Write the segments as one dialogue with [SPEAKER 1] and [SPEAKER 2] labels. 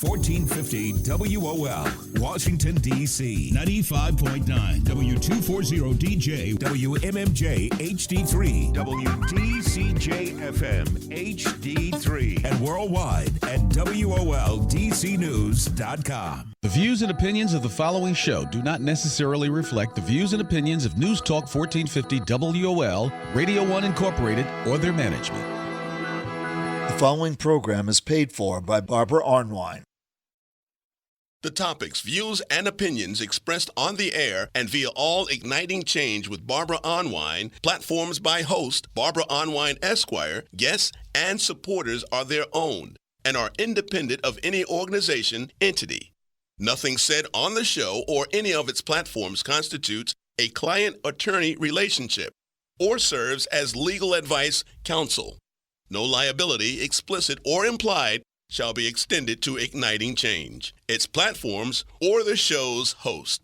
[SPEAKER 1] 1450 WOL, Washington, D.C. 95.9 W240DJ, WMMJ HD3, WDCJ FM HD3, and worldwide at WOLDCnews.com.
[SPEAKER 2] The views and opinions of the following show do not necessarily reflect the views and opinions of News Talk 1450 WOL, Radio 1 Incorporated, or their management.
[SPEAKER 3] The following program is paid for by Barbara Arnwine.
[SPEAKER 4] The topics, views, and opinions expressed on the air and via All Igniting Change with Barbara Arnwine, platforms by host Barbara Arnwine Esquire, guests, and supporters are their own and are independent of any organization, entity. Nothing said on the show or any of its platforms constitutes a client-attorney relationship or serves as legal advice counsel. No liability, explicit or implied, shall be extended to Igniting Change, its platforms, or the show's host.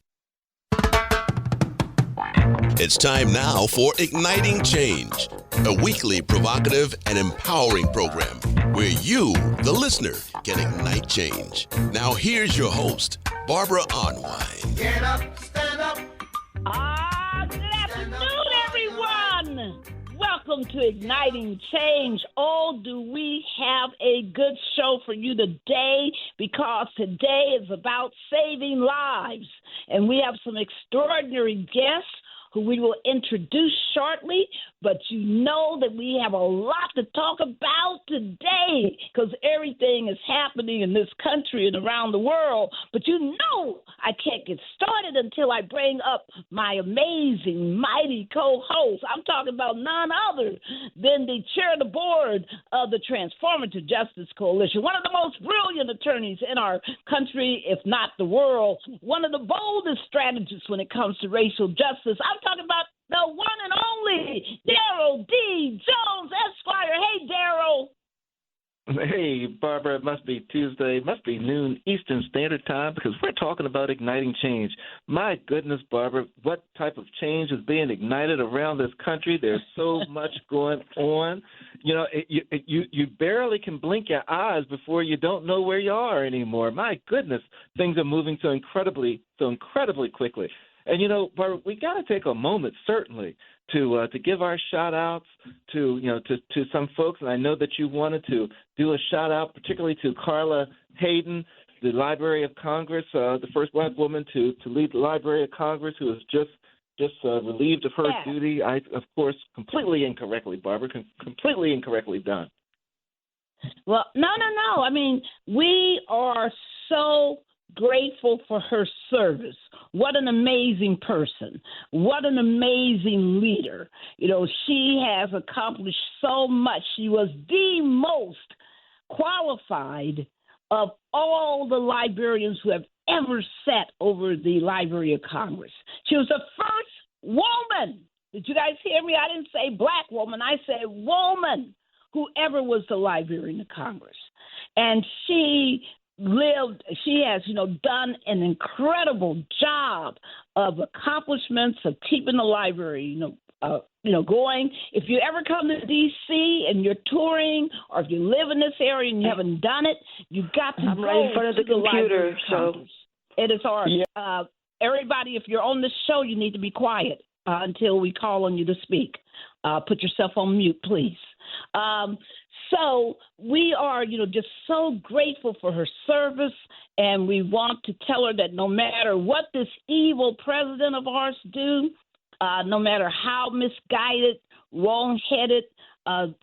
[SPEAKER 4] It's time now for Igniting Change, a weekly provocative and empowering program where you, the listener, can ignite change. Now here's your host, Barbara Arnwine.
[SPEAKER 5] Get up, stand up.
[SPEAKER 6] Good afternoon, everyone. Welcome to Igniting Change. Oh, do we have a good show for you today, because today is about saving lives. And we have some extraordinary guests who we will introduce shortly, but you know that we have a lot to talk about today because everything is happening in this country and around the world. But you know I can't get started until I bring up my amazing, mighty co-host. I'm talking about none other than the chair of the board of the Transformative Justice Coalition, one of the most brilliant attorneys in our country, if not the world, one of the boldest strategists when it comes to racial justice. I'm talking about the one and only Daryl D. Jones, Esquire. Hey, Daryl.
[SPEAKER 7] Hey, Barbara, it must be Tuesday. It must be noon Eastern Standard Time because we're talking about igniting change. My goodness, Barbara, what type of change is being ignited around this country? There's so much going on. You know, you barely can blink your eyes before you don't know where you are anymore. My goodness, things are moving so incredibly quickly. And, you know, Barbara, we got to take a moment, certainly, to give our shout-outs to some folks. And I know that you wanted to do a shout-out, particularly to Carla Hayden, the Library of Congress, the first black woman to lead the Library of Congress, who was just relieved of her duty. Of course, completely incorrectly, Barbara, completely incorrectly done.
[SPEAKER 6] Well, no. I mean, we are so grateful for her service. What an amazing person. What an amazing leader. You know, she has accomplished so much. She was the most qualified of all the librarians who have ever sat over the Library of Congress. She was the first woman. Did you guys hear me? I didn't say black woman. I said woman who ever was the Librarian of Congress. And she has, done an incredible job of accomplishments of keeping the library, going. If you ever come to D.C. and you're touring, or if you live in this area and you haven't done it, you've got to go
[SPEAKER 8] right in front of the computer. So
[SPEAKER 6] it is hard.
[SPEAKER 8] Yeah.
[SPEAKER 6] Everybody, if you're on this show, you need to be quiet until we call on you to speak. Put yourself on mute, please. So we are, just so grateful for her service, and we want to tell her that no matter what this evil president of ours do, no matter how misguided, wrong-headed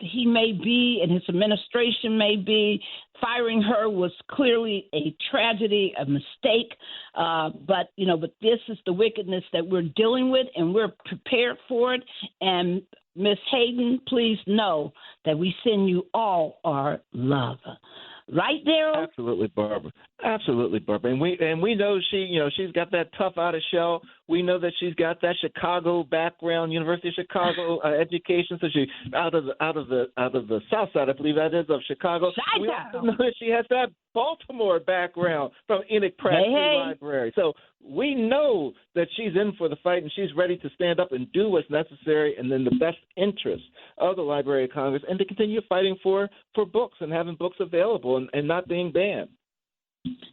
[SPEAKER 6] he may be and his administration may be, firing her was clearly a tragedy, a mistake. But this is the wickedness that we're dealing with, and we're prepared for it. And Miss Hayden, please know that we send you all our love. Right, Daryl?
[SPEAKER 7] Absolutely, Barbara. Absolutely, Barbara. And we know she's got that tough outer shell. We know that she's got that Chicago background, University of Chicago education. So she out of the South Side, I believe that is, of Chicago. We also know that she has that Baltimore background from Enoch Pratt Library. So we know that she's in for the fight, and she's ready to stand up and do what's necessary and in the best interest of the Library of Congress, and to continue fighting for books and having books available and not being banned.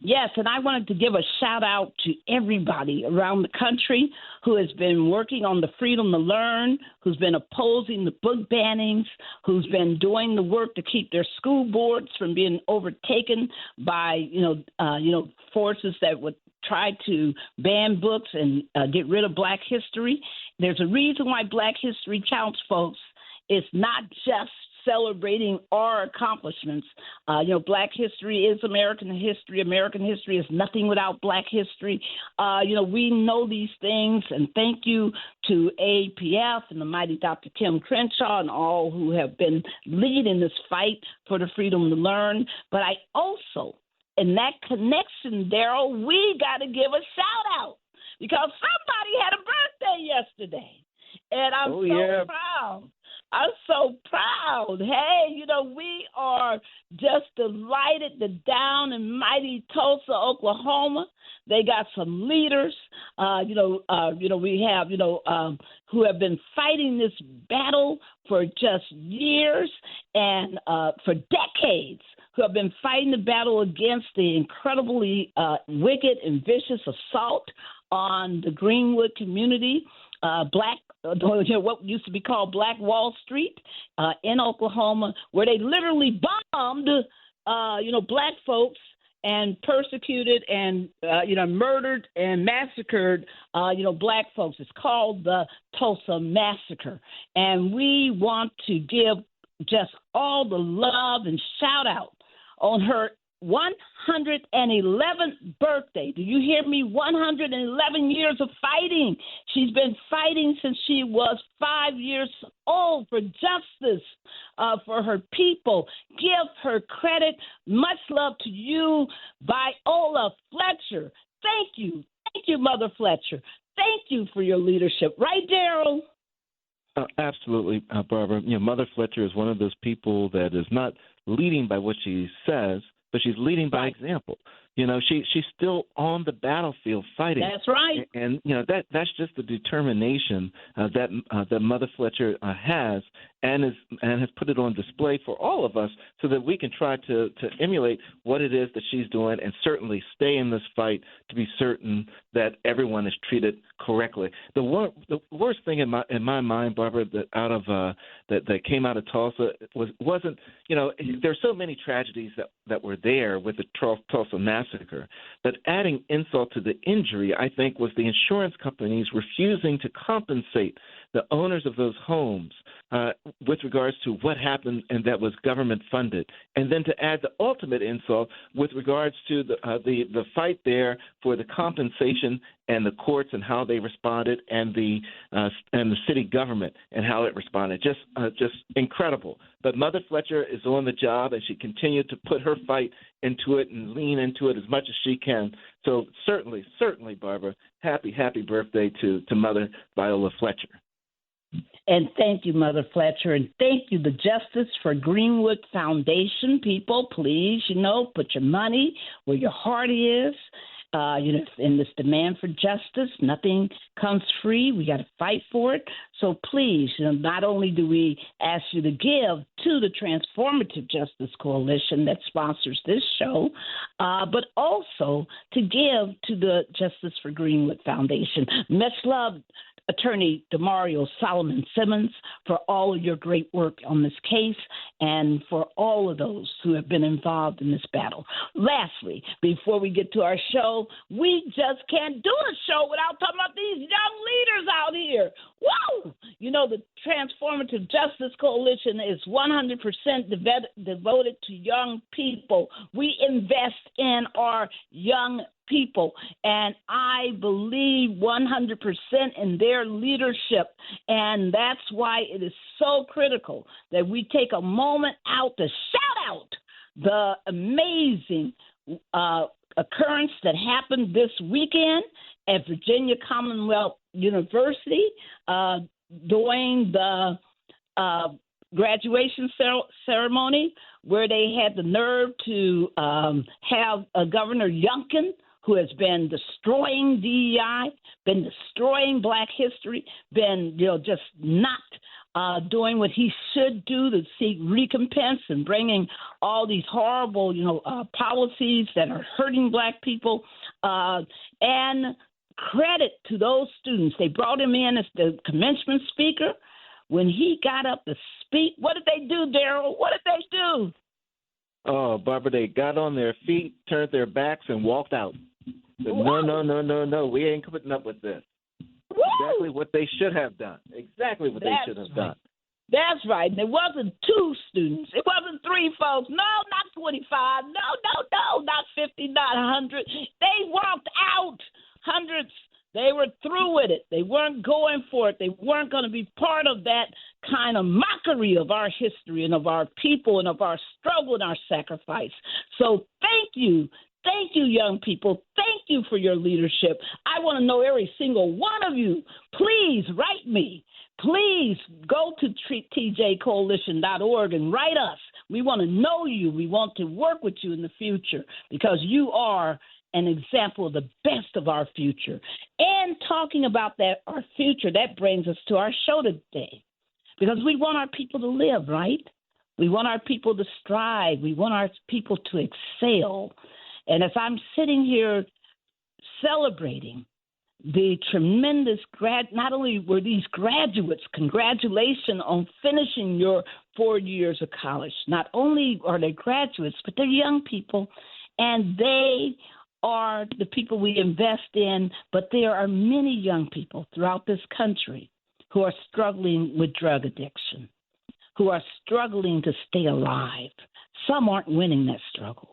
[SPEAKER 6] Yes, and I wanted to give a shout out to everybody around the country who has been working on the freedom to learn, who's been opposing the book bannings, who's been doing the work to keep their school boards from being overtaken by, forces that would try to ban books and get rid of Black history. There's a reason why Black history counts, folks. It's not just celebrating our accomplishments. Black history is American history. American history is nothing without Black history. We know these things, and thank you to AAPF and the mighty Dr. Kim Crenshaw and all who have been leading this fight for the freedom to learn. But I also, in that connection, Daryl, we got to give a shout out because somebody had a birthday yesterday, and I'm proud. I'm so proud. Hey, we are just delighted that down in mighty Tulsa, Oklahoma, they got some leaders, we have, who have been fighting this battle for just years and for decades, who have been fighting the battle against the incredibly wicked and vicious assault on the Greenwood community, what used to be called Black Wall Street in Oklahoma, where they literally bombed, Black folks and persecuted and, murdered and massacred, Black folks. It's called the Tulsa Massacre. And we want to give just all the love and shout out on her 111th birthday. Do you hear me? 111 years of fighting. She's been fighting since she was 5 years old for justice, for her people. Give her credit. Much love to you, Viola Fletcher. Thank you. Thank you, Mother Fletcher. Thank you for your leadership. Right, Daryl?
[SPEAKER 7] Absolutely, Barbara. Mother Fletcher is one of those people that is not leading by what she says, but she's leading by example. She's still on the battlefield fighting.
[SPEAKER 6] That's right.
[SPEAKER 7] And that's just the determination that Mother Fletcher has and has put it on display for all of us so that we can try to emulate what it is that she's doing and certainly stay in this fight to be certain that everyone is treated correctly. The worst thing in my mind, Barbara, that came out of Tulsa wasn't there's so many tragedies that were there with the Tulsa massacre, but adding insult to the injury, I think, was the insurance companies refusing to compensate the owners of those homes with regards to what happened and that was government funded, and then to add the ultimate insult with regards to the fight there for the compensation and the courts and how they responded, and the city government and how it responded. Just incredible. But Mother Fletcher is on the job, and she continued to put her fight into it and lean into it as much as she can. So certainly, Barbara, happy birthday to Mother Viola Fletcher.
[SPEAKER 6] And thank you, Mother Fletcher, and thank you, the Justice for Greenwood Foundation. People, please, put your money where your heart is. In this demand for justice, nothing comes free. We got to fight for it. So please, not only do we ask you to give to the Transformative Justice Coalition that sponsors this show, but also to give to the Justice for Greenwood Foundation. Much love, Attorney Demario Solomon Simmons, for all of your great work on this case and for all of those who have been involved in this battle. Lastly, before we get to our show, we just can't do a show without talking about these young leaders out here. Whoa! The Transformative Justice Coalition is 100% devoted to young people. We invest in our young people, and I believe 100% in their leadership, and that's why it is so critical that we take a moment out to shout out the amazing occurrence that happened this weekend at Virginia Commonwealth University during the graduation ceremony, where they had the nerve to have Governor Youngkin, who has been destroying DEI, been destroying Black history, been just not doing what he should do to seek recompense and bringing all these horrible, policies that are hurting Black people. And credit to those students. They brought him in as the commencement speaker. When he got up to speak, what did they do, Daryl? What did they do?
[SPEAKER 7] Oh, Barbara, they got on their feet, turned their backs, and walked out. Said, no, we ain't putting up with this.
[SPEAKER 6] Woo!
[SPEAKER 7] Exactly what they should have done. Exactly what they should have done.
[SPEAKER 6] That's right. And it wasn't 2 students. It wasn't 3 folks. No, not 25. No, not 50, not 100. They walked out. Hundreds. They were through with it. They weren't going for it. They weren't going to be part of that kind of mockery of our history and of our people and of our struggle and our sacrifice. So thank you. Thank you, young people. Thank you for your leadership. I want to know every single one of you. Please write me. Please go to tjcoalition.org and write us. We want to know you. We want to work with you in the future because you are an example of the best of our future. And talking about that, our future, that brings us to our show today because we want our people to live, right? We want our people to strive. We want our people to excel. And as I'm sitting here celebrating the tremendous not only were these graduates, congratulations on finishing your 4 years of college. Not only are they graduates, but they're young people, and they are the people we invest in, but there are many young people throughout this country who are struggling with drug addiction, who are struggling to stay alive. Some aren't winning that struggle.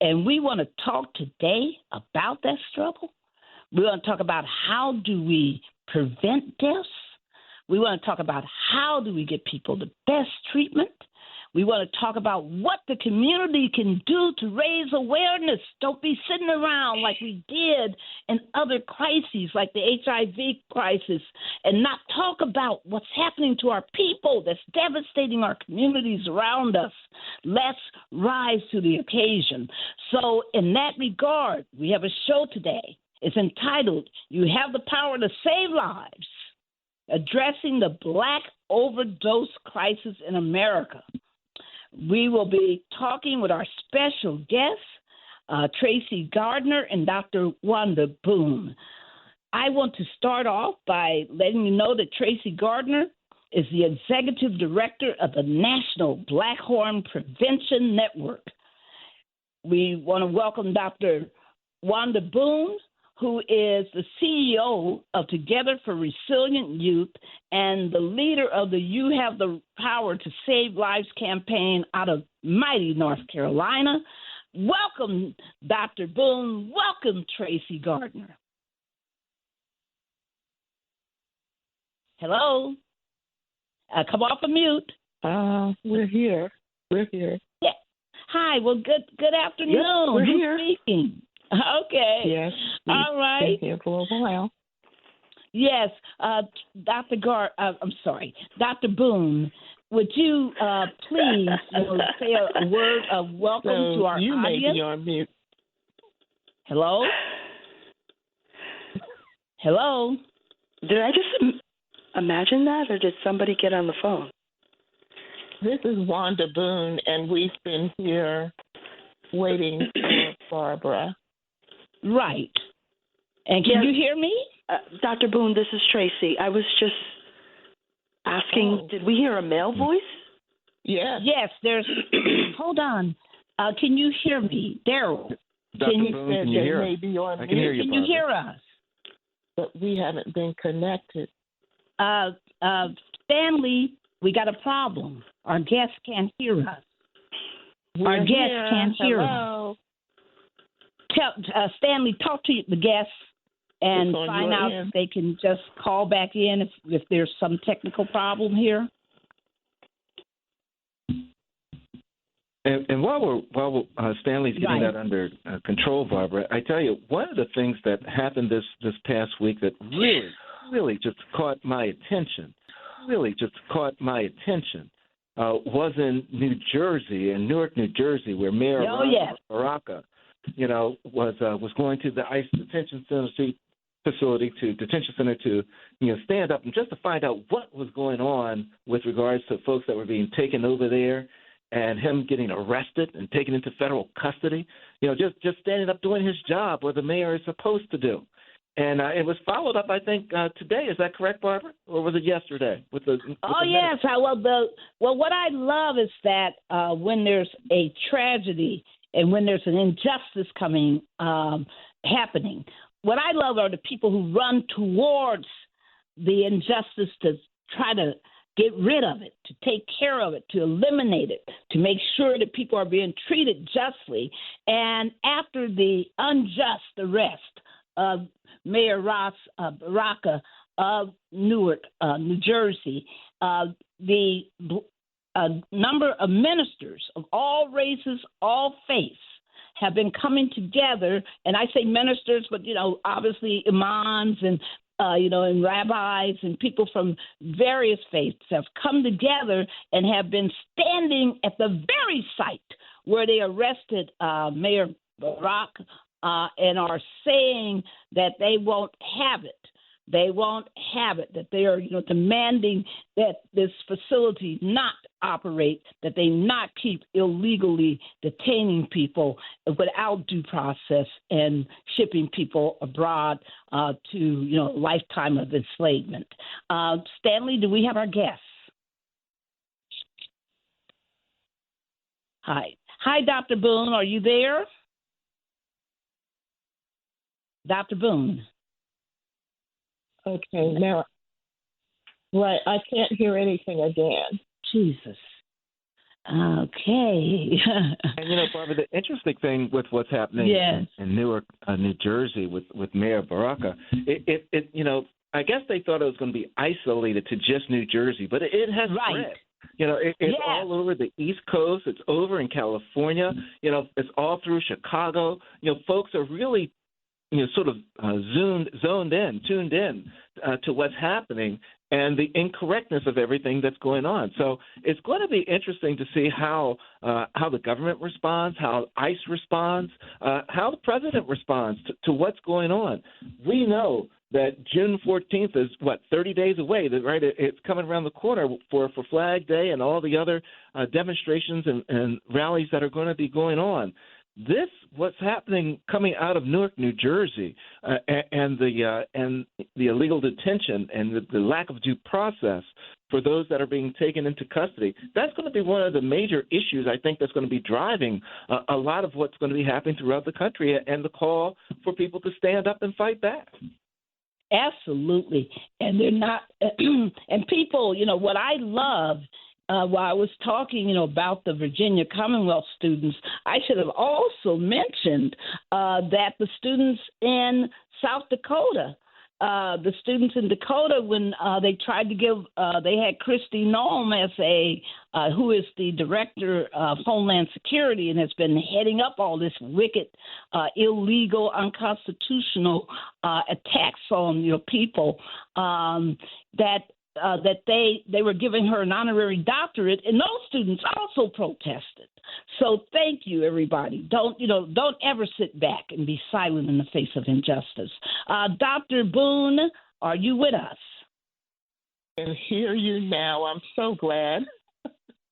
[SPEAKER 6] And we want to talk today about that struggle. We want to talk about how do we prevent deaths. We want to talk about how do we get people the best treatment. We want to talk about what the community can do to raise awareness. Don't be sitting around like we did in other crises like the HIV crisis and not talk about what's happening to our people that's devastating our communities around us. Let's rise to the occasion. So in that regard, we have a show today. It's entitled, You Have the Power to Save Lives, Addressing the Black Overdose Crisis in America. We will be talking with our special guests, Tracie Gardner and Dr. Wanda Boone. I want to start off by letting you know that Tracie Gardner is the Executive Director of the National Blackhorn Prevention Network. We want to welcome Dr. Wanda Boone, who is the CEO of Together for Resilient Youth and the leader of the You Have the Power to Save Lives campaign out of mighty North Carolina. Welcome, Dr. Boone. Welcome, Tracie Gardner. Hello. Come off of mute.
[SPEAKER 5] We're here.
[SPEAKER 6] Yeah. Hi. Well, good afternoon.
[SPEAKER 5] Yes, we're here.
[SPEAKER 6] Who's speaking? Okay.
[SPEAKER 5] Yes.
[SPEAKER 6] All right.
[SPEAKER 5] Been here for a while.
[SPEAKER 6] Yes. Dr. Boone, would you please say a word of welcome to our
[SPEAKER 5] you
[SPEAKER 6] audience?
[SPEAKER 5] may be on mute.
[SPEAKER 6] Hello? Hello?
[SPEAKER 8] Did I just imagine that, or did somebody get on the phone?
[SPEAKER 5] This is Wanda Boone, and we've been here waiting for Barbara.
[SPEAKER 6] Right. And can you hear me?
[SPEAKER 8] Dr. Boone, this is Tracie. I was just asking, did we hear a male voice?
[SPEAKER 5] Yes.
[SPEAKER 6] Yes, there's... Hold on. Can you hear me? Daryl.
[SPEAKER 7] Dr. Boone, can you hear us? I can hear you,
[SPEAKER 6] Can you hear us?
[SPEAKER 5] But we haven't been connected.
[SPEAKER 6] Stanley, we got a problem. Our guests can't hear us. Our guests can't hear us. Stanley, talk to the guests and find out if they can just call back in if there's some technical problem here.
[SPEAKER 7] And while Stanley's getting that under control, Barbara, I tell you, one of the things that happened this past week that really just caught my attention, was in New Jersey, in Newark, New Jersey, where Mayor Baraka, was going to the ICE detention center facility, to detention center, to stand up and just to find out what was going on with regards to folks that were being taken over there, and him getting arrested and taken into federal custody. Just standing up doing his job, what the mayor is supposed to do. And it was followed up, I think, today. Is that correct, Barbara? Or was it yesterday?
[SPEAKER 6] Yes. What I love is that when there's a tragedy and when there's an injustice happening, what I love are the people who run towards the injustice to try to get rid of it, to take care of it, to eliminate it, to make sure that people are being treated justly. And after the unjust arrest of Mayor Baraka of Newark, New Jersey, the number of ministers of all races, all faiths, have been coming together, and I say ministers, but obviously imams and and rabbis and people from various faiths have come together and have been standing at the very site where they arrested Mayor Baraka and are saying that they won't have it. They won't have it, that they are demanding that this facility not operate, that they not keep illegally detaining people without due process and shipping people abroad to lifetime of enslavement. Stanley, do we have our guests? Hi, Dr. Boone, are you there? Dr. Boone.
[SPEAKER 5] Okay, now, right, I can't hear anything again.
[SPEAKER 6] Jesus. Okay.
[SPEAKER 7] And Barbara, the interesting thing with what's happening in Newark, New Jersey, with Mayor Baraka, I guess they thought it was going to be isolated to just New Jersey, but it has spread. It's all over the East Coast. It's over in California. It's all through Chicago. Folks are really sort of tuned in to what's happening and the incorrectness of everything that's going on. So it's going to be interesting to see how the government responds, how ICE responds, how the president responds to what's going on. We know that June 14th is, 30 days away, right? It's coming around the corner for Flag Day and all the other demonstrations and rallies that are going to be going on. What's happening coming out of Newark, New Jersey, and the illegal detention and the lack of due process for those that are being taken into custody, that's going to be one of the major issues, I think, that's going to be driving a lot of what's going to be happening throughout the country and the call for people to stand up and fight back.
[SPEAKER 6] Absolutely. And they're not and people, what I love while I was talking, about the Virginia Commonwealth students, I should have also mentioned that the students in South Dakota, when they tried to give, they had Kristi Noem as who is the director of Homeland Security and has been heading up all this wicked, illegal, unconstitutional attacks on people that they were giving her an honorary doctorate, and those students also protested. So thank you, everybody. Don't ever sit back and be silent in the face of injustice. Dr. Boone, are you with us?
[SPEAKER 5] I can hear you now. I'm so glad.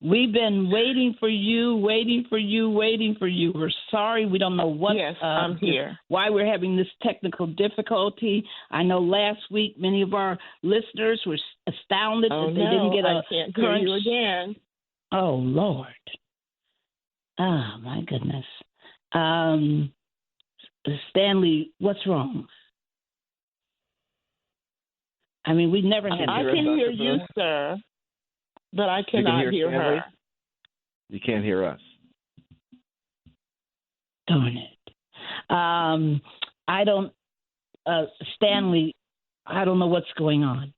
[SPEAKER 6] We've been waiting for you. We're sorry. We don't know what.
[SPEAKER 5] Yes, I'm here.
[SPEAKER 6] Why we're having this technical difficulty. I know last week many of our listeners were astounded that they didn't get
[SPEAKER 5] I can't hear you again.
[SPEAKER 6] Oh, Lord. Oh, my goodness. Stanley, what's wrong? I mean, we never had.
[SPEAKER 5] I can hear you, sir. But I cannot hear her.
[SPEAKER 7] You can't hear us.
[SPEAKER 6] Darn it. Stanley, I don't know what's going on.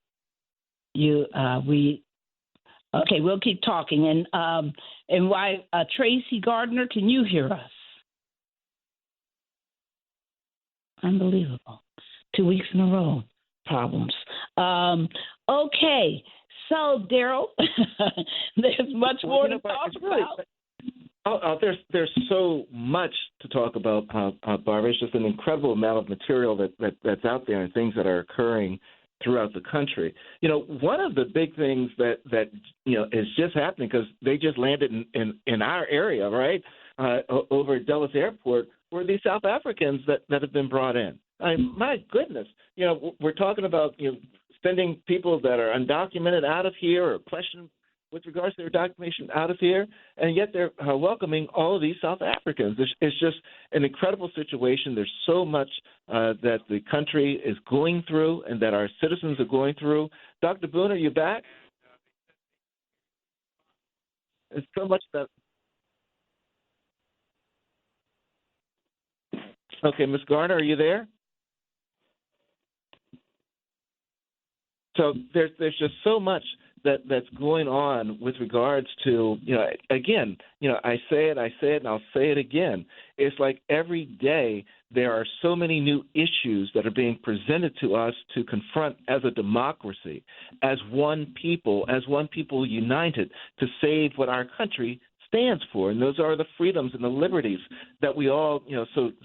[SPEAKER 6] Okay, we'll keep talking. And why, Tracie Gardner, can you hear us? Unbelievable. 2 weeks in a row, problems. Okay. So, Daryl, there's much more to talk about.
[SPEAKER 7] There's so much to talk about, Barbara. It's just an incredible amount of material that's out there and things that are occurring throughout the country. One of the big things that is just happening, because they just landed in our area, right, over at Dulles Airport, were these South Africans that have been brought in. My goodness, we're talking about sending people that are undocumented out of here or questioned with regards to their documentation out of here, and yet they're welcoming all of these South Africans. It's just an incredible situation. There's so much that the country is going through and that our citizens are going through. Dr. Boone, are you back? There's so much that... Okay, Ms. Gardner, are you there? So there's just so much that's going on with regards to, again, I say it, and I'll say it again. It's like every day there are so many new issues that are being presented to us to confront as a democracy, as one people united to save what our country stands for, and those are the freedoms and the liberties that we all,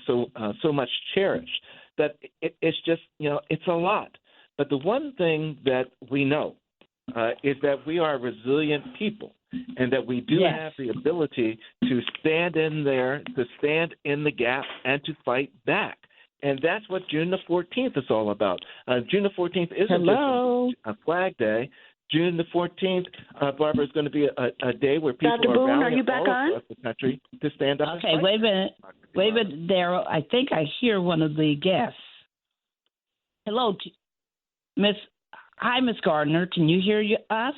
[SPEAKER 7] so much cherish. That it's just, it's a lot. But the one thing that we know is that we are resilient people, and that we do have the ability to stand in there, to stand in the gap, and to fight back. And that's what June the 14th is all about. June the 14th isn't just a flag day. June the 14th, Barbara, is going to be a day where people
[SPEAKER 8] Dr. Boone,
[SPEAKER 7] rallying
[SPEAKER 8] are you back
[SPEAKER 7] all across the country to stand up.
[SPEAKER 6] Okay, wait a minute, Daryl. I think I hear one of the guests. Hello, Miss. Hi, Miss Gardner. Can you hear us?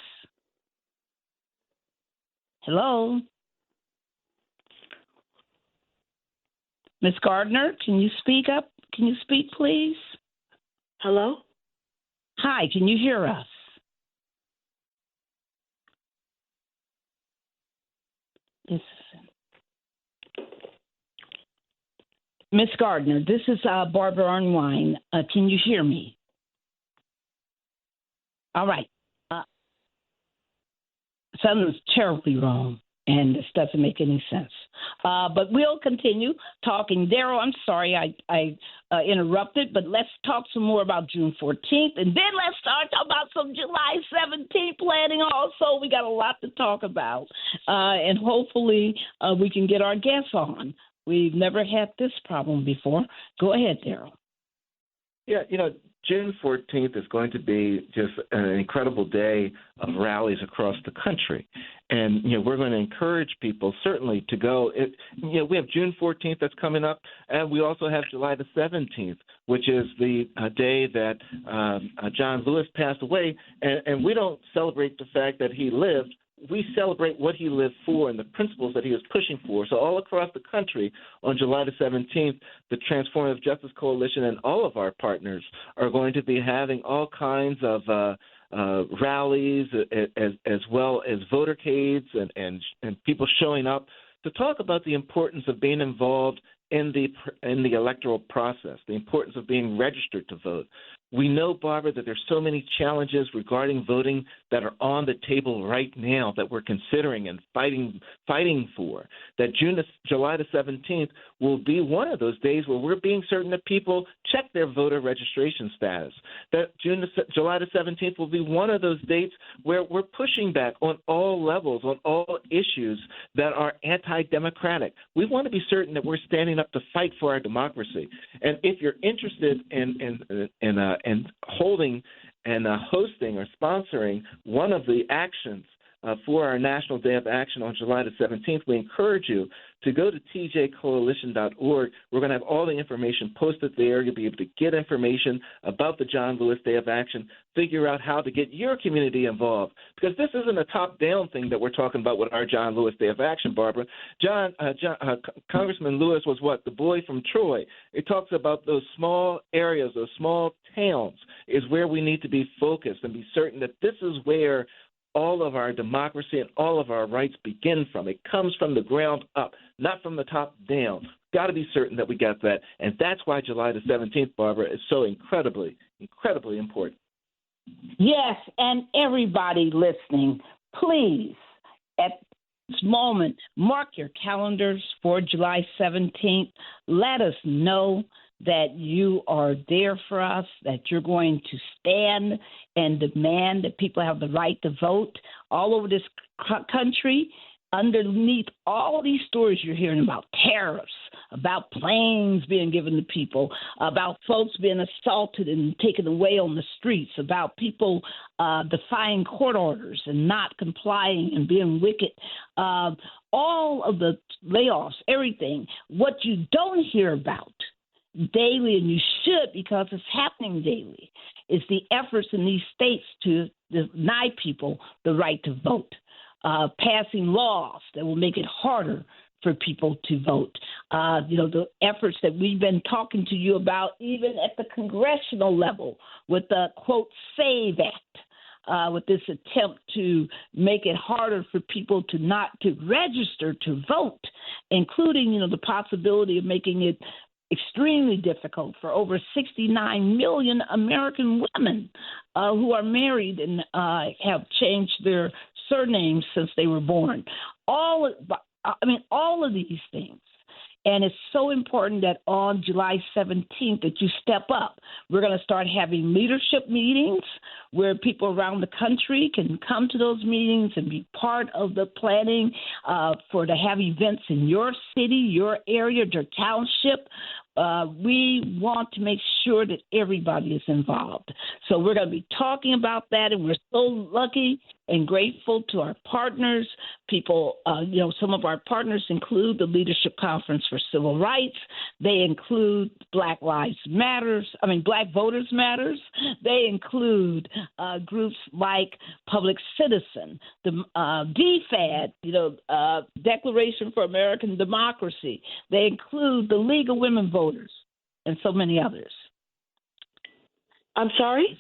[SPEAKER 6] Hello, Miss Gardner. Can you speak up? Can you speak, please?
[SPEAKER 8] Hello?
[SPEAKER 6] Hi. Can you hear us? Miss Gardner, this is Barbara Unwine. Can you hear me? All right. Something's terribly wrong, and this doesn't make any sense. But we'll continue talking. Daryl, I'm sorry I interrupted, but let's talk some more about June 14th, and then let's start about some July 17th planning also. We got a lot to talk about, and hopefully we can get our guests on. We've never had this problem before. Go ahead, Daryl.
[SPEAKER 7] Yeah, June 14th is going to be just an incredible day of rallies across the country. And, we're going to encourage people certainly to go. We have June 14th that's coming up, and we also have July the 17th, which is the day that John Lewis passed away. And we don't celebrate the fact that he lived. We celebrate what he lived for and the principles that he was pushing for. So all across the country on July the 17th, the Transformative Justice Coalition and all of our partners are going to be having all kinds of rallies as well as votercades and people showing up to talk about the importance of being involved in the electoral process, the importance of being registered to vote. We know, Barbara, that there's so many challenges regarding voting that are on the table right now that we're considering and fighting for, that July the 17th will be one of those days where we're being certain that people check their voter registration status, that July the 17th will be one of those dates where we're pushing back on all levels, on all issues that are anti-democratic. We want to be certain that we're standing up to fight for our democracy. And if you're interested in holding and hosting or sponsoring one of the actions for our National Day of Action on July the 17th, we encourage you to go to tjcoalition.org. We're going to have all the information posted there. You'll be able to get information about the John Lewis Day of Action, figure out how to get your community involved, because this isn't a top-down thing that we're talking about with our John Lewis Day of Action, Barbara. Congressman Lewis was the boy from Troy. It talks about those small areas, those small towns is where we need to be focused and be certain that this is where all of our democracy and all of our rights begin from. It comes from the ground up, not from the top down. Got to be certain that we got that. And that's why July the 17th, Barbara, is so incredibly, incredibly important.
[SPEAKER 6] Yes, and everybody listening, please, at this moment, mark your calendars for July 17th. Let us know that you are there for us, that you're going to stand and demand that people have the right to vote all over this country. Underneath all these stories you're hearing about tariffs, about planes being given to people, about folks being assaulted and taken away on the streets, about people defying court orders and not complying and being wicked, all of the layoffs, everything. What you don't hear about daily, and you should because it's happening daily, is the efforts in these states to deny people the right to vote. Passing laws that will make it harder for people to vote. The efforts that we've been talking to you about, even at the congressional level, with the, quote, SAVE Act, with this attempt to make it harder for people to not to register to vote, including, the possibility of making it extremely difficult for over 69 million American women who are married and have changed their surnames since they were born. All of these things. And it's so important that on July 17th that you step up. We're going to start having leadership meetings where people around the country can come to those meetings and be part of the planning to have events in your city, your area, your township. We want to make sure that everybody is involved. So we're going to be talking about that, and we're so lucky and grateful to our partners. People, some of our partners include the Leadership Conference for Civil Rights. They include Black Voters Matters. They include groups like Public Citizen, the DFAD, Declaration for American Democracy. They include the League of Women Voters and so many others.
[SPEAKER 8] I'm sorry?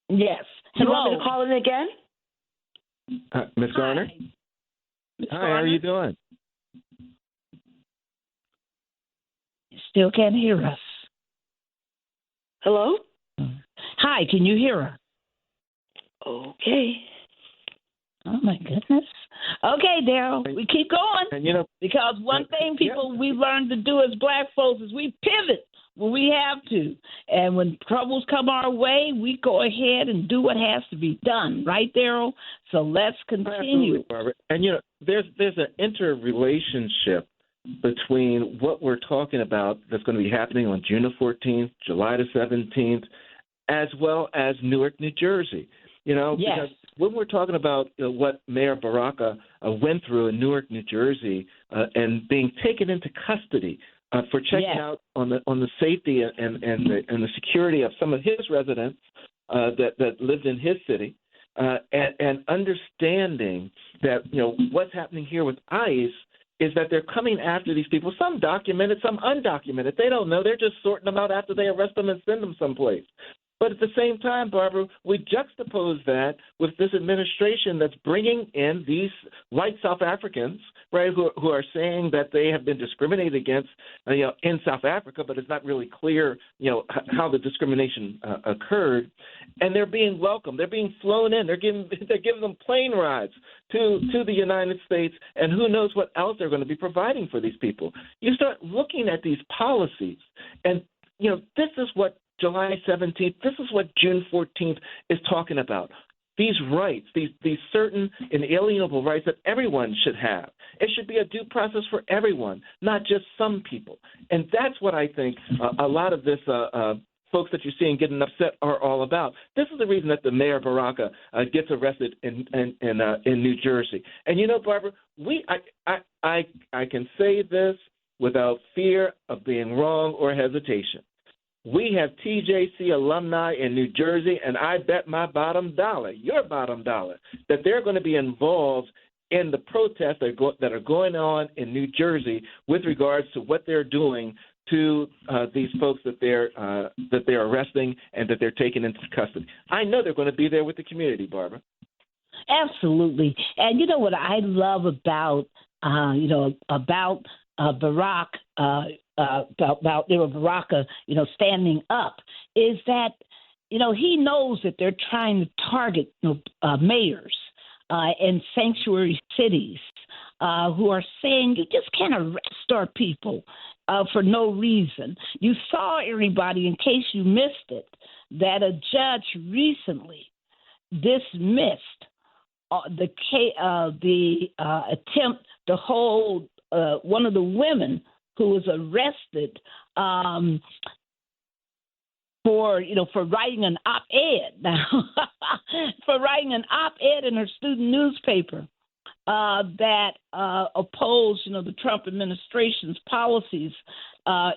[SPEAKER 6] Yes.
[SPEAKER 8] You want me to call in again?
[SPEAKER 7] Ms. Gardner? Hi, how are you doing?
[SPEAKER 6] You still can't hear us.
[SPEAKER 8] Hello?
[SPEAKER 6] Hi, can you hear us?
[SPEAKER 8] Okay.
[SPEAKER 6] Oh, my goodness. Okay, Daryl, we keep going.
[SPEAKER 7] And,
[SPEAKER 6] because one thing we learned to do as Black folks is we pivot when we have to. And when troubles come our way, we go ahead and do what has to be done. Right, Daryl? So let's continue.
[SPEAKER 7] Absolutely, Barbara. And, there's an interrelationship between what we're talking about that's going to be happening on June the 14th, July the 17th, as well as Newark, New Jersey.
[SPEAKER 6] Yes.
[SPEAKER 7] Because when we're talking about what Mayor Baraka went through in Newark, New Jersey, and being taken into custody for checking out on the safety and the security of some of his residents that lived in his city, and understanding that what's happening here with ICE is that they're coming after these people, some documented, some undocumented. They don't know. They're just sorting them out after they arrest them and send them someplace. But at the same time, Barbara, we juxtapose that with this administration that's bringing in these white South Africans, right, who are saying that they have been discriminated against, in South Africa, but it's not really clear, how the discrimination occurred. And they're being welcomed. They're being flown in. They're giving them plane rides to the United States, and who knows what else they're going to be providing for these people. You start looking at these policies, and this is what July 17th, this is what June 14th is talking about. These rights, these certain inalienable rights that everyone should have. It should be a due process for everyone, not just some people. And that's what I think a lot of this folks that you're seeing getting upset are all about. This is the reason that the Mayor Baraka gets arrested in New Jersey. And Barbara, I can say this without fear of being wrong or hesitation. We have TJC alumni in New Jersey, and I bet my bottom dollar, your bottom dollar, that they're going to be involved in the protests that are going on in New Jersey with regards to what they're doing to these folks that they're arresting and that they're taking into custody. I know they're going to be there with the community, Barbara.
[SPEAKER 6] Absolutely. And you know what I love about Barack, Baraka, standing up, is that, he knows that they're trying to target, mayors in sanctuary cities who are saying you just can't arrest our people for no reason. You saw, everybody, in case you missed it, that a judge recently dismissed the attempt to hold one of the women who was arrested for writing an op-ed now, for writing an op-ed in her student newspaper that opposed, the Trump administration's policies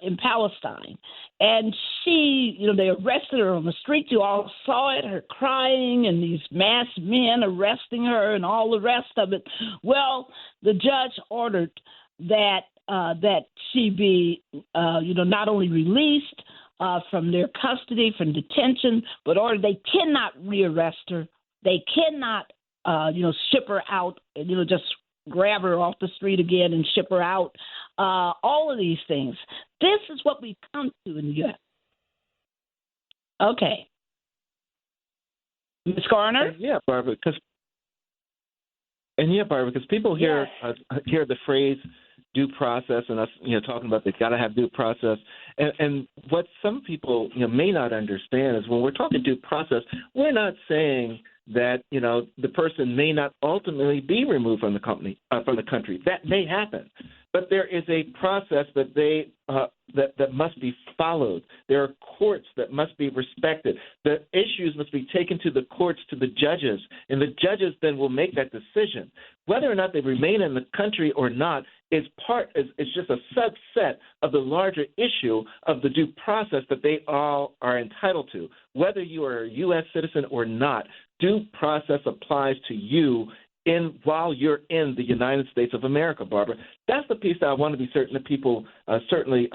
[SPEAKER 6] in Palestine. And she, they arrested her on the street. You all saw it, her crying and these masked men arresting her and all the rest of it. Well, the judge ordered that she be, not only released from their custody, from detention, but ordered they cannot rearrest her. They cannot, ship her out, just grab her off the street again and ship her out. All of these things. This is what we come to in the U.S. Okay. Ms. Gardner?
[SPEAKER 7] Yeah, Barbara, because people hear the phrase due process, and us, talking about they got to have due process. And what some people, may not understand is when we're talking due process, we're not saying that, the person may not ultimately be removed from the country. That may happen. But there is a process that that must be followed. There are courts that must be respected. The issues must be taken to the courts, to the judges, and the judges then will make that decision. Whether or not they remain in the country or not is just a subset of the larger issue of the due process that they all are entitled to. Whether you are a U.S. citizen or not, due process applies to you while you're in the United States of America, Barbara. That's the piece that I want to be certain that people certainly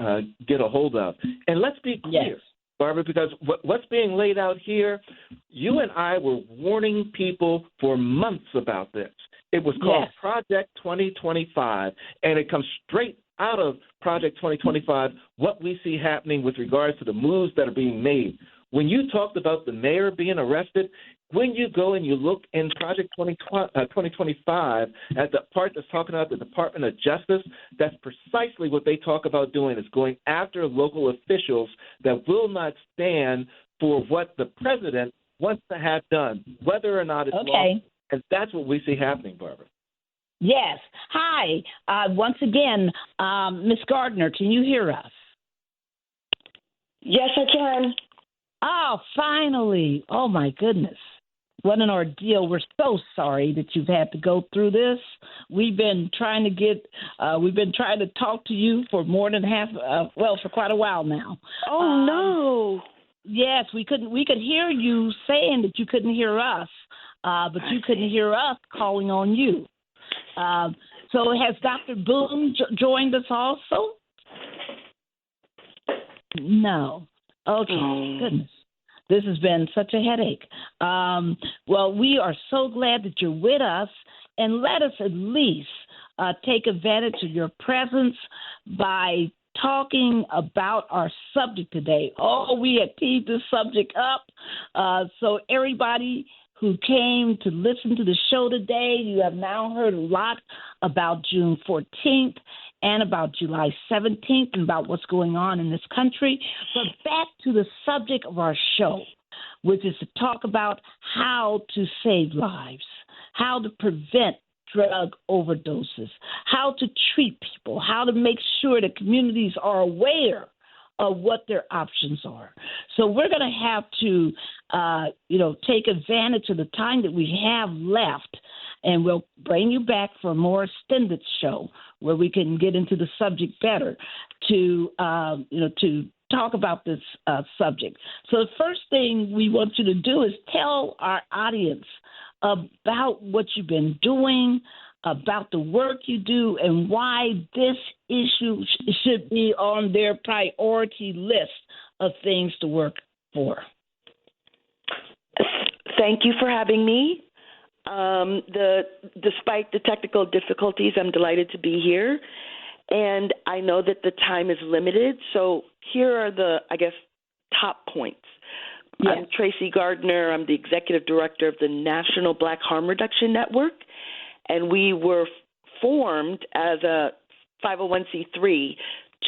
[SPEAKER 7] get a hold of. And let's be clear, yes, Barbara, because what's being laid out here, you and I were warning people for months about this. It was called yes, Project 2025, and it comes straight out of Project 2025, what we see happening with regards to the moves that are being made. When you talked about the mayor being arrested, when you go and you look in Project 2025 at the part that's talking about the Department of Justice, that's precisely what they talk about doing, is going after local officials that will not stand for what the president wants to have done, whether or not it's lawful. And that's what we see happening, Barbara.
[SPEAKER 6] Yes. Hi. Once again, Ms. Gardner, can you hear us?
[SPEAKER 8] Yes, I can.
[SPEAKER 6] Oh, finally. Oh, my goodness. What an ordeal. We're so sorry that you've had to go through this. We've been trying to talk to you for more than for quite a while now.
[SPEAKER 8] Oh, no.
[SPEAKER 6] Yes, we could hear you saying that you couldn't hear us, but you couldn't hear us calling on you. So has Dr. Boone joined us also? No. Okay, goodness. This has been such a headache. Well, we are so glad that you're with us, and let us at least take advantage of your presence by talking about our subject today. Oh, we had teed this subject up. So everybody who came to listen to the show today, you have now heard a lot about June 14th and about July 17th and about what's going on in this country. But back to the subject of our show, which is to talk about how to save lives, how to prevent drug overdoses, how to treat people, how to make sure that communities are aware of what their options are. So we're going to have to, take advantage of the time that we have left, and we'll bring you back for a more extended show where we can get into the subject better to talk about this subject. So the first thing we want you to do is tell our audience about what you've been doing, about the work you do, and why this issue should be on their priority list of things to work for.
[SPEAKER 8] Thank you for having me. Despite the technical difficulties, I'm delighted to be here. And I know that the time is limited, so here are the, top points.
[SPEAKER 6] Yes.
[SPEAKER 8] I'm Tracie Gardner. I'm the executive director of the National Black Harm Reduction Network, and we were formed as a 501c3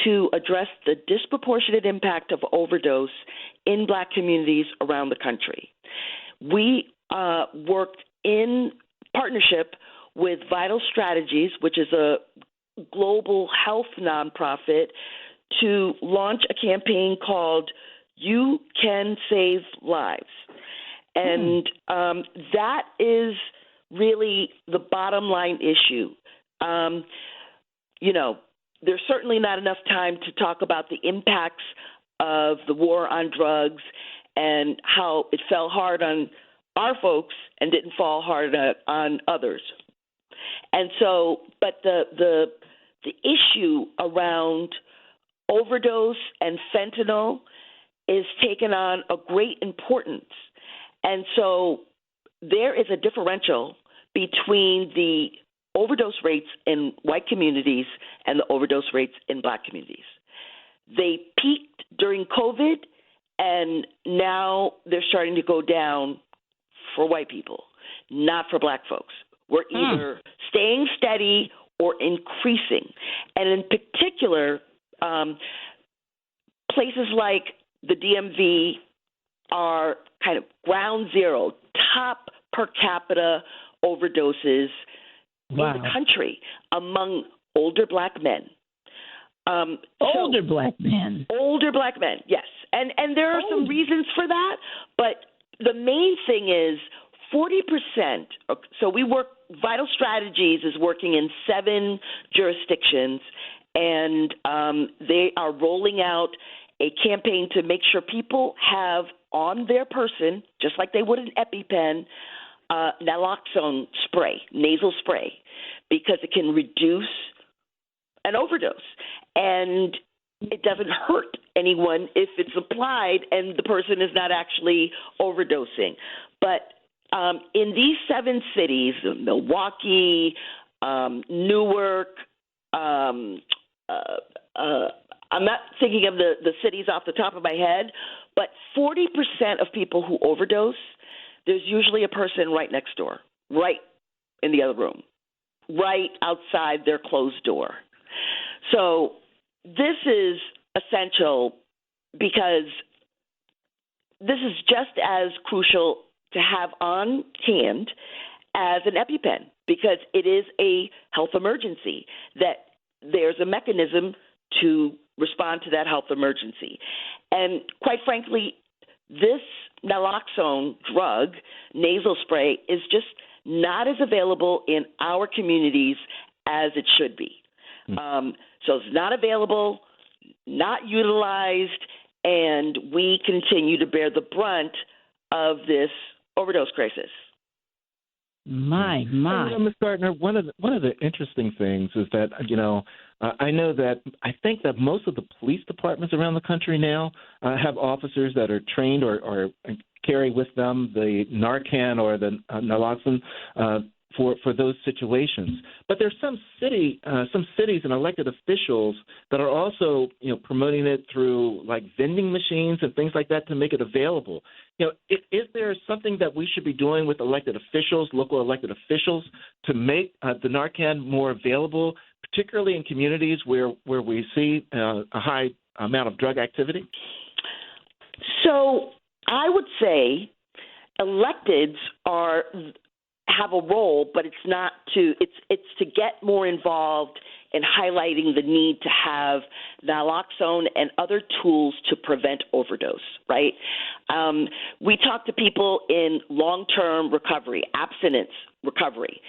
[SPEAKER 8] to address the disproportionate impact of overdose in Black communities around the country. We worked in partnership with Vital Strategies, which is a global health nonprofit, to launch a campaign called You Can Save Lives. And that is really the bottom line issue. There's certainly not enough time to talk about the impacts of the war on drugs and how it fell hard on our folks and didn't fall hard on others. And so, but the issue around overdose and fentanyl is taken on a great importance. And so there is a differential between the overdose rates in white communities and the overdose rates in Black communities. They peaked during COVID, and now they're starting to go down for white people, not for Black folks. We're either staying steady or increasing. And in particular, places like the DMV are kind of ground zero, top per capita overdoses in the country among older Black men.
[SPEAKER 6] Older Black men.
[SPEAKER 8] Older Black men, yes. And there are some reasons for that, but the main thing is 40%. So Vital Strategies is working in 7 jurisdictions, and they are rolling out a campaign to make sure people have on their person, just like they would an EpiPen, naloxone spray, nasal spray, because it can reduce an overdose. And it doesn't hurt anyone if it's applied and the person is not actually overdosing. But in these 7 cities, Milwaukee, Newark, I'm not thinking of the cities off the top of my head, but 40% of people who overdose, there's usually a person right next door, right in the other room, right outside their closed door. So this is essential because this is just as crucial to have on hand as an EpiPen, because it is a health emergency, that there's a mechanism to respond to that health emergency. And quite frankly, this naloxone drug, nasal spray, is just not as available in our communities as it should be. So it's not available, not utilized, and we continue to bear the brunt of this overdose crisis.
[SPEAKER 6] My.
[SPEAKER 7] Ms. Gardner, one of the interesting things is that, I think that most of the police departments around the country now have officers that are trained or carry with them the Narcan or the naloxone for those situations. But there's some cities and elected officials that are also, promoting it through like vending machines and things like that to make it available. Is there something that we should be doing with elected officials, local elected officials, to make the Narcan more available, particularly in communities where we see a high amount of drug activity?
[SPEAKER 8] So I would say electeds have a role, but it's to get more involved in highlighting the need to have naloxone and other tools to prevent overdose, right? We talk to people in long-term recovery, abstinence recovery,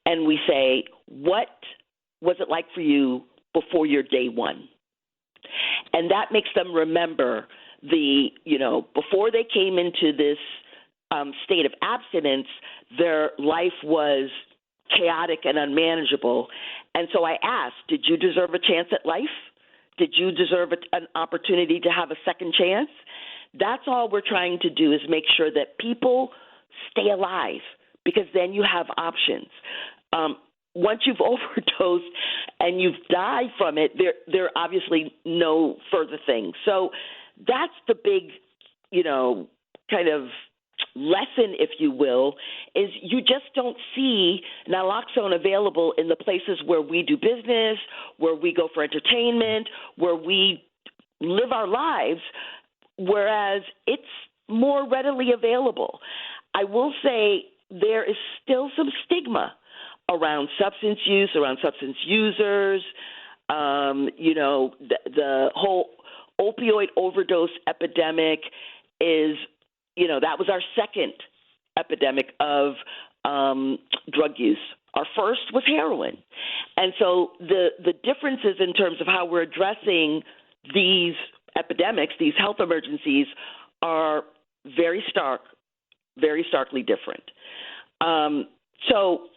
[SPEAKER 8] and we say, what was it like for you before your day one? And that makes them remember before they came into this state of abstinence, their life was chaotic and unmanageable. And so I asked, did you deserve a chance at life? Did you deserve an opportunity to have a second chance? That's all we're trying to do, is make sure that people stay alive, because then you have options. Once you've overdosed and you've died from it, there are obviously no further things. So that's the big, kind of lesson, if you will, is you just don't see naloxone available in the places where we do business, where we go for entertainment, where we live our lives, whereas it's more readily available. I will say there is still some stigma around substance use, around substance users. The whole opioid overdose epidemic is, that was our second epidemic of drug use. Our first was heroin. And so the differences in terms of how we're addressing these epidemics, these health emergencies, are very starkly different. So,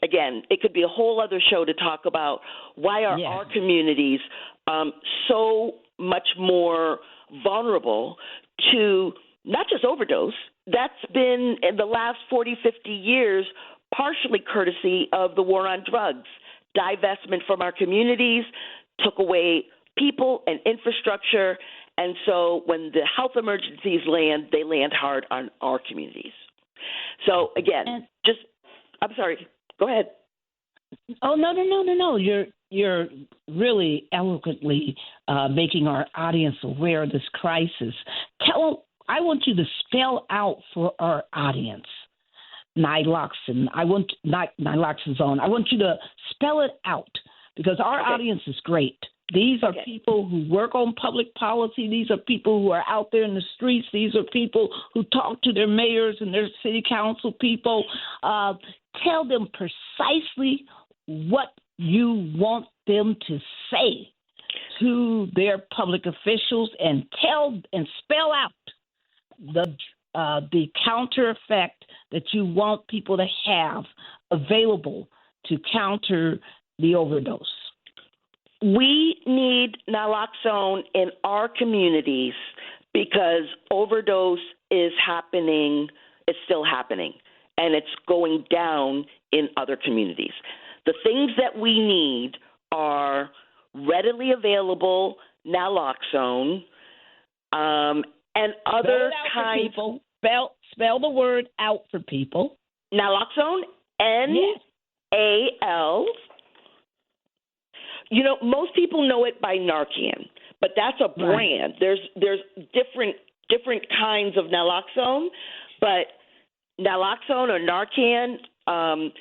[SPEAKER 8] again, it could be a whole other show to talk about why are our communities so much more vulnerable to not just overdose. That's been, in the last 40, 50 years, partially courtesy of the war on drugs. Divestment from our communities took away people and infrastructure, and so when the health emergencies land, they land hard on our communities. So, again, I'm sorry. Go ahead.
[SPEAKER 6] Oh, no. You're really eloquently making our audience aware of this crisis. I want you to spell out for our audience naloxone. Naloxone. I want you to spell it out because our audience is great. These are people who work on public policy. These are people who are out there in the streets. These are people who talk to their mayors and their city council people. Tell them precisely what you want them to say to their public officials, and spell out the counter effect that you want people to have available to counter the overdose.
[SPEAKER 8] We need naloxone in our communities because overdose is happening. It's still happening, and it's going down in other communities. The things that we need are readily available naloxone and other kinds.
[SPEAKER 6] Spell the word out for people.
[SPEAKER 8] Naloxone, N-A-L. Most people know it by Narcan, but that's a brand. Right. There's different kinds of naloxone, but naloxone or Narcan, Naloxone,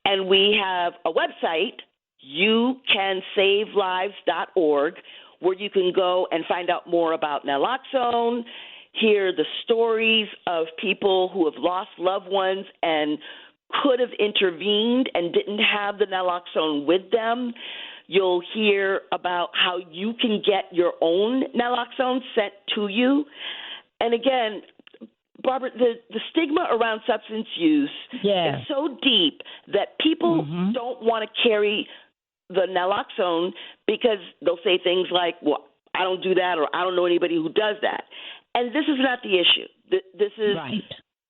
[SPEAKER 8] and we have a website, youcansavelives.org, where you can go and find out more about naloxone, hear the stories of people who have lost loved ones and could have intervened and didn't have the naloxone with them. You'll hear about how you can get your own naloxone sent to you. And again, Barbara, the stigma around substance use is so deep that people don't want to carry the naloxone because they'll say things like, well, I don't do that, or I don't know anybody who does that. And this is not the issue. This is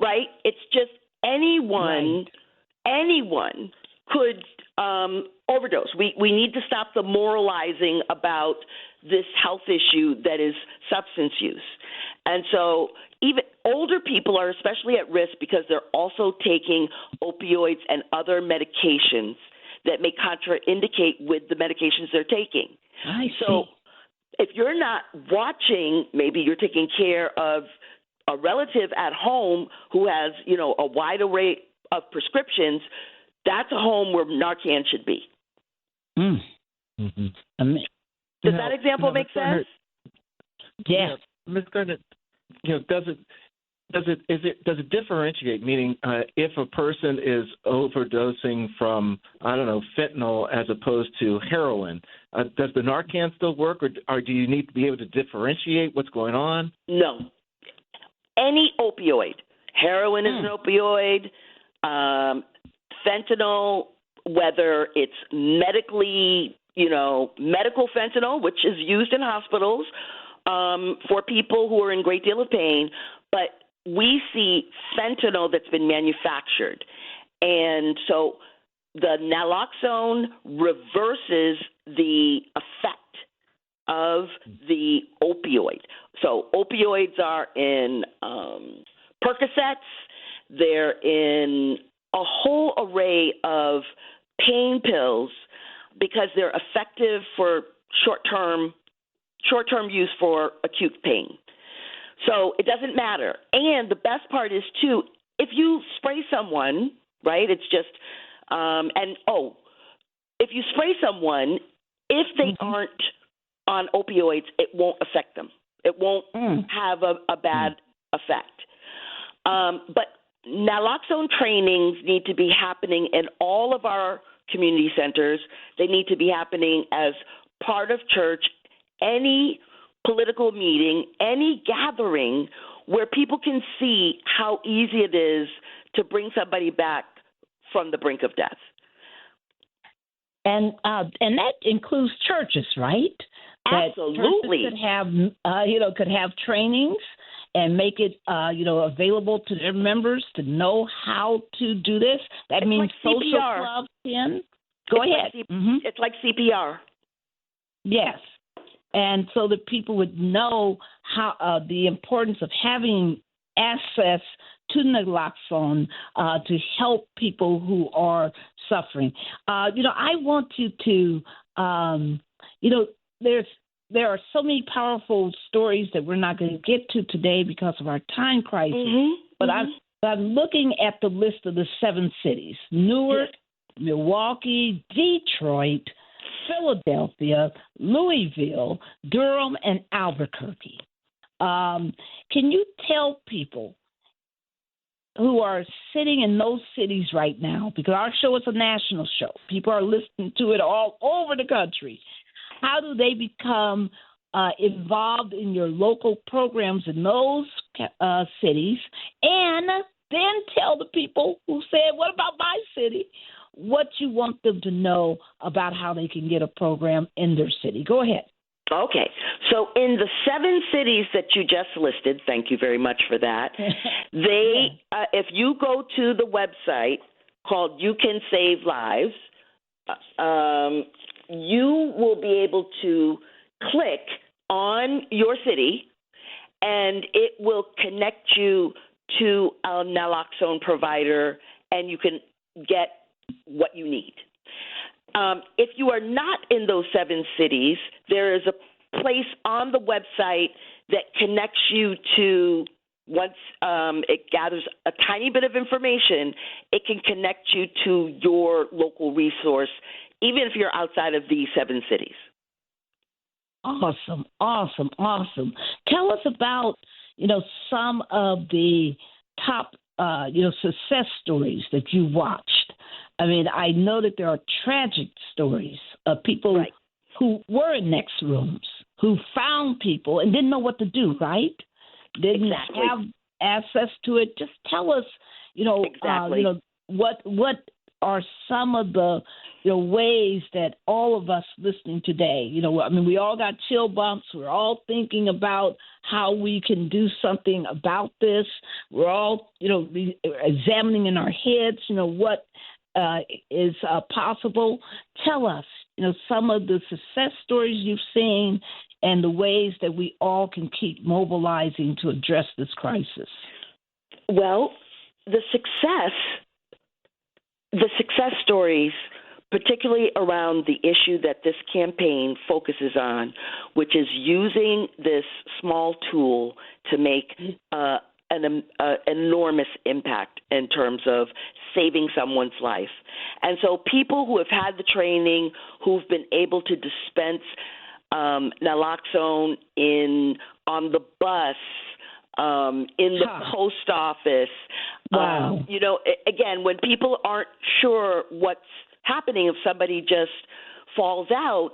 [SPEAKER 8] right. It's just anyone could overdose. We need to stop the moralizing about this health issue that is substance use. And so even older people are especially at risk because they're also taking opioids and other medications that may contraindicate with the medications they're taking.
[SPEAKER 6] I see.
[SPEAKER 8] So if you're not watching, maybe you're taking care of a relative at home who has, a wide array of prescriptions, that's a home where Narcan should be.
[SPEAKER 6] Mm.
[SPEAKER 7] Mm-hmm.
[SPEAKER 8] Does that example make sense?
[SPEAKER 6] Yes.
[SPEAKER 7] Ms. Gardner, does it differentiate? Meaning, if a person is overdosing from, fentanyl as opposed to heroin, does the Narcan still work, or do you need to be able to differentiate what's going on?
[SPEAKER 8] No. Any opioid, heroin is an opioid, fentanyl, whether it's medical fentanyl, which is used in hospitals for people who are in great deal of pain, but we see fentanyl that's been manufactured. And so the naloxone reverses the effect of the opioid. So opioids are in Percocets. They're in a whole array of pain pills because they're effective for short-term use for acute pain. So it doesn't matter. And the best part is, too, if you spray someone, right, it's just if you spray someone, if they aren't on opioids, it won't affect them. It won't have a bad effect. But naloxone trainings need to be happening in all of our community centers. They need to be happening as part of church, any political meeting, any gathering where people can see how easy it is to bring somebody back from the brink of death.
[SPEAKER 6] And that includes churches, right?
[SPEAKER 8] Absolutely.
[SPEAKER 6] That churches could have trainings and make it available to their members to know how to do this. That means
[SPEAKER 8] like
[SPEAKER 6] social
[SPEAKER 8] CPR.
[SPEAKER 6] clubs in. Go ahead.
[SPEAKER 8] It's like CPR.
[SPEAKER 6] Yes. And so that people would know how the importance of having access to naloxone to help people who are suffering. I want you to, there are so many powerful stories that we're not going to get to today because of our time crisis. But I'm looking at the list of the 7 cities: Newark, Milwaukee, Detroit, Philadelphia, Louisville, Durham, and Albuquerque. Can you tell people who are sitting in those cities right now, because our show is a national show, people are listening to it all over the country, how do they become involved in your local programs in those cities? And then tell the people who said, what about my city? What you want them to know about how they can get a program in their city. Go ahead.
[SPEAKER 8] Okay. So in the 7 cities that you just listed, thank you very much for that, if you go to the website called You Can Save Lives, you will be able to click on your city, and it will connect you to a naloxone provider, and you can get what you need. If you are not in those 7 cities, there is a place on the website that connects you to, once it gathers a tiny bit of information, it can connect you to your local resource, even if you're outside of these 7 cities.
[SPEAKER 6] Awesome. Tell us about, some of the top, success stories that you watched. I mean, I know that there are tragic stories of people who were in next rooms, who found people and didn't know what to do, right? Didn't have access to it. Just tell us, what are some of the ways that all of us listening today, we all got chill bumps. We're all thinking about how we can do something about this. We're all, examining in our heads, what is possible. Tell us, some of the success stories you've seen and the ways that we all can keep mobilizing to address this crisis.
[SPEAKER 8] Well, the success stories, particularly around the issue that this campaign focuses on, which is using this small tool to make an enormous impact in terms of saving someone's life. And so people who have had the training, who've been able to dispense naloxone on the bus, in the post office.
[SPEAKER 6] Wow.
[SPEAKER 8] Again, when people aren't sure what's happening, if somebody just falls out,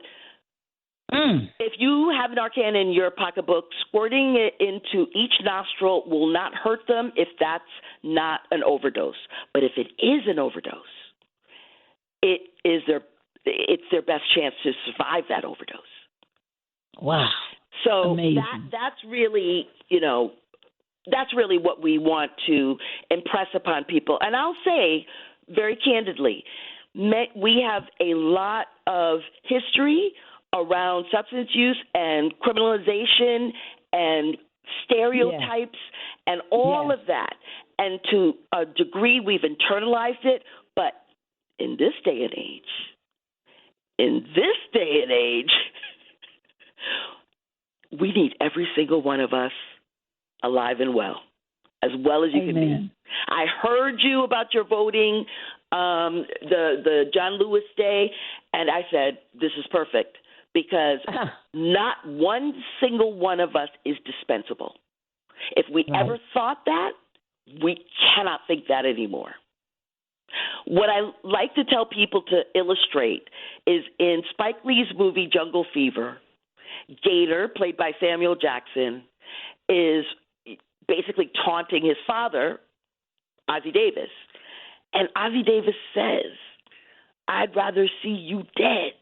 [SPEAKER 8] if you have Narcan in your pocketbook, squirting it into each nostril will not hurt them if that's not an overdose. But if it is an overdose, it's their best chance to survive that overdose.
[SPEAKER 6] Wow.
[SPEAKER 8] So
[SPEAKER 6] amazing.
[SPEAKER 8] That's really, that's really what we want to impress upon people. And I'll say very candidly, we have a lot of history around substance use and criminalization and stereotypes and all of that. And to a degree, we've internalized it. But in this day and age, we need every single one of us alive and well as you can be. I heard you about your voting, the John Lewis Day, and I said, this is perfect because not one single one of us is dispensable. If we ever thought that, we cannot think that anymore. What I like to tell people to illustrate is in Spike Lee's movie Jungle Fever, Gator, played by Samuel Jackson, is basically taunting his father, Ozzie Davis. And Ozzie Davis says, I'd rather see you dead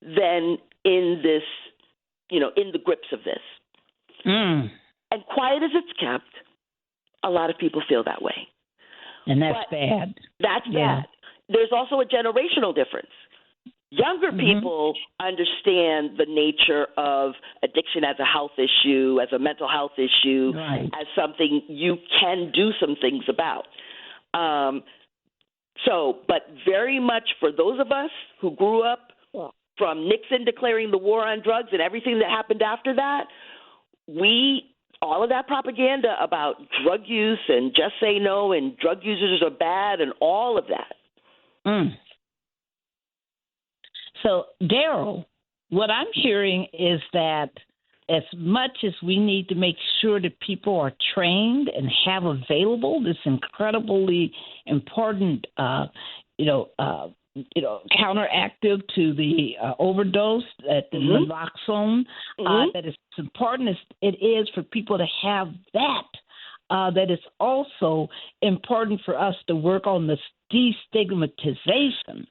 [SPEAKER 8] than in this, in the grips of this. And quiet as it's kept, a lot of people feel that way.
[SPEAKER 6] And that's bad.
[SPEAKER 8] That's bad. There's also a generational difference. Younger people understand the nature of addiction as a health issue, as a mental health issue, as something you can do some things about. But very much for those of us who grew up from Nixon declaring the war on drugs and everything that happened after that, all of that propaganda about drug use and just say no and drug users are bad and all of that.
[SPEAKER 6] So, Daryl, what I'm hearing is that as much as we need to make sure that people are trained and have available this incredibly important, counteractive to the overdose, at the naloxone, that is as important as it is for people to have that. That is also important for us to work on the destigmatization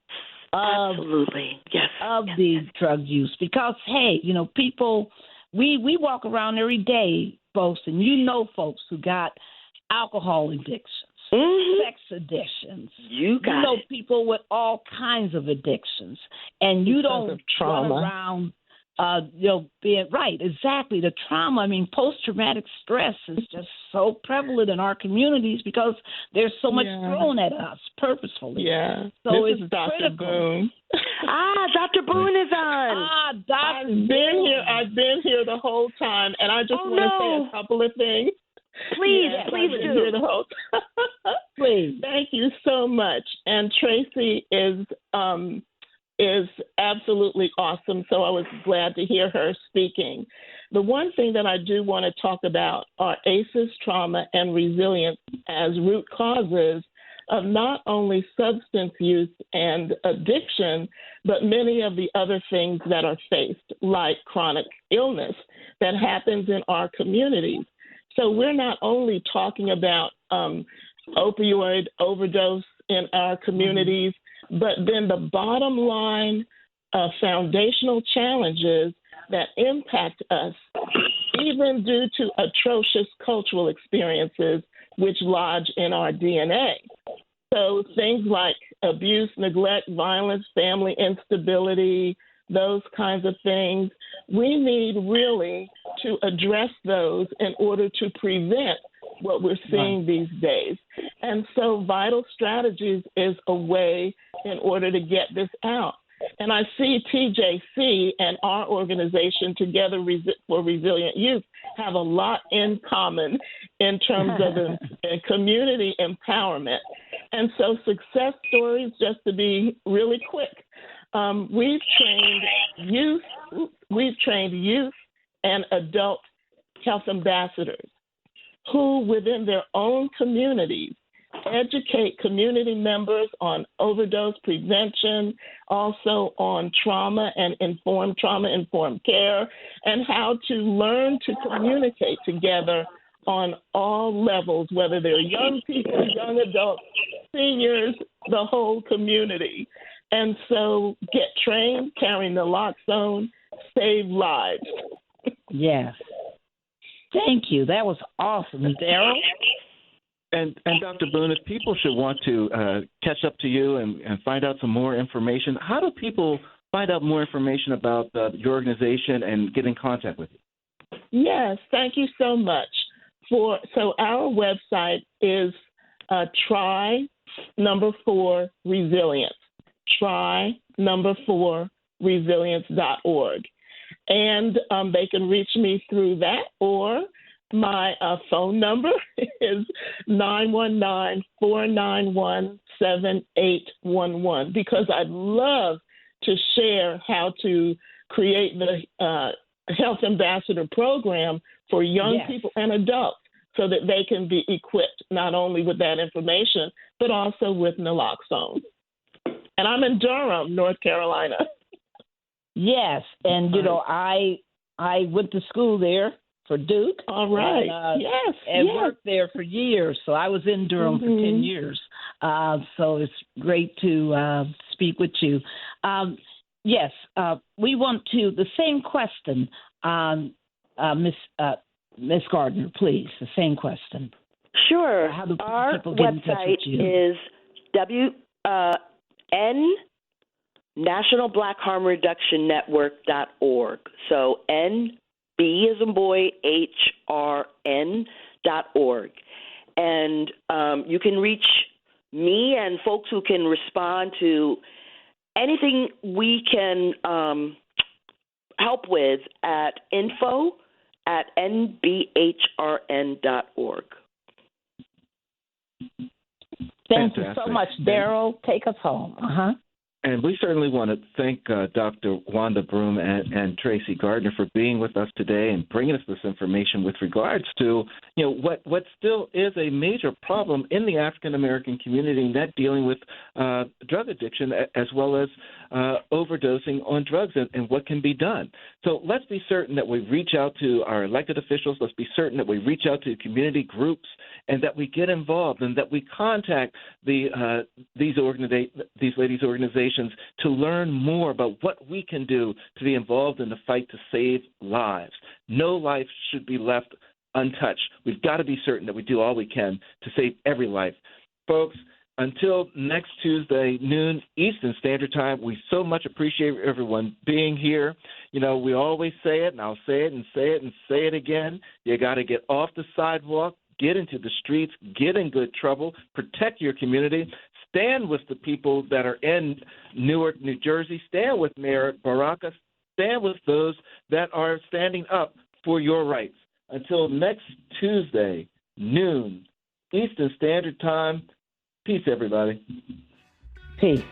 [SPEAKER 6] of the drug use. Because, hey, people, we walk around every day, folks, and folks who got alcohol addictions, sex addictions. You know people with all kinds of addictions, and you don't run around, being right. Exactly, the trauma. I mean, post-traumatic stress is just so prevalent in our communities because there's so much thrown at us purposefully. So
[SPEAKER 5] this is Dr.
[SPEAKER 6] critical.
[SPEAKER 5] Boone.
[SPEAKER 8] Dr. Boone is on.
[SPEAKER 5] I've been here the whole time, and I just want to say a couple of things.
[SPEAKER 8] Please do.
[SPEAKER 5] Please. Thank you so much. And Tracie is absolutely awesome, so I was glad to hear her speaking. The one thing that I do want to talk about are ACEs, trauma, and resilience as root causes of not only substance use and addiction, but many of the other things that are faced, like chronic illness that happens in our communities. So we're not only talking about opioid overdose in our communities, but then the bottom line foundational challenges that impact us, even due to atrocious cultural experiences which lodge in our DNA. So things like abuse, neglect, violence, family instability, those kinds of things, we need really to address those in order to prevent what we're seeing these days. And so vital strategies is a way in order to get this out. And I see TJC and our organization, Together for Resilient Youth, have a lot in common in terms of community empowerment. And so success stories, just to be really quick, we've trained youth and adult health ambassadors who within their own communities educate community members on overdose prevention, also on trauma and trauma-informed care, and how to learn to communicate together on all levels, whether they're young people, young adults, seniors, the whole community. And so get trained, carry naloxone, save lives.
[SPEAKER 6] Yes. Thank you. That was awesome. Daryl?
[SPEAKER 7] And Dr. Boone, if people should want to catch up to you and find out some more information, how do people find out more information about your organization and get in contact with you?
[SPEAKER 5] Yes, thank you so much. So our website is try4resilience, try4resilience.org. And they can reach me through that, or my phone number is 919-491-7811, because I'd love to share how to create the Health Ambassador Program for young people and adults so that they can be equipped not only with that information, but also with naloxone. And I'm in Durham, North Carolina.
[SPEAKER 6] Yes, and, I went to school there for Duke.
[SPEAKER 5] All right.
[SPEAKER 6] And worked there for years. So I was in Durham for 10 years. So it's great to speak with you. Yes, we want to, the same question, Miss Gardner, please, the same question.
[SPEAKER 8] Sure.
[SPEAKER 6] How do
[SPEAKER 8] Our
[SPEAKER 6] people get in touch with you?
[SPEAKER 8] website is National Black Harm Reduction Network.org. So NB as in boy, HRN.org. And you can reach me and folks who can respond to anything we can help with at info@nbhrn.org.
[SPEAKER 6] Thank you so much, Daryl. Take us home.
[SPEAKER 7] And we certainly want to thank Dr. Wanda Broom and Tracie Gardner for being with us today and bringing us this information with regards to, what still is a major problem in the African American community, and that dealing with drug addiction as well as overdosing on drugs and what can be done. So let's be certain that we reach out to our elected officials. Let's be certain that we reach out to community groups and that we get involved and that we contact these ladies' organizations to learn more about what we can do to be involved in the fight to save lives. No life should be left untouched. We've got to be certain that we do all we can to save every life. Folks, until next Tuesday, noon Eastern Standard Time, we so much appreciate everyone being here. We always say it, and I'll say it and say it and say it again. You got to get off the sidewalk, get into the streets, get in good trouble, protect your community. Stand with the people that are in Newark, New Jersey. Stand with Mayor Baraka. Stand with those that are standing up for your rights. Until next Tuesday, noon, Eastern Standard Time, peace, everybody.
[SPEAKER 6] Peace.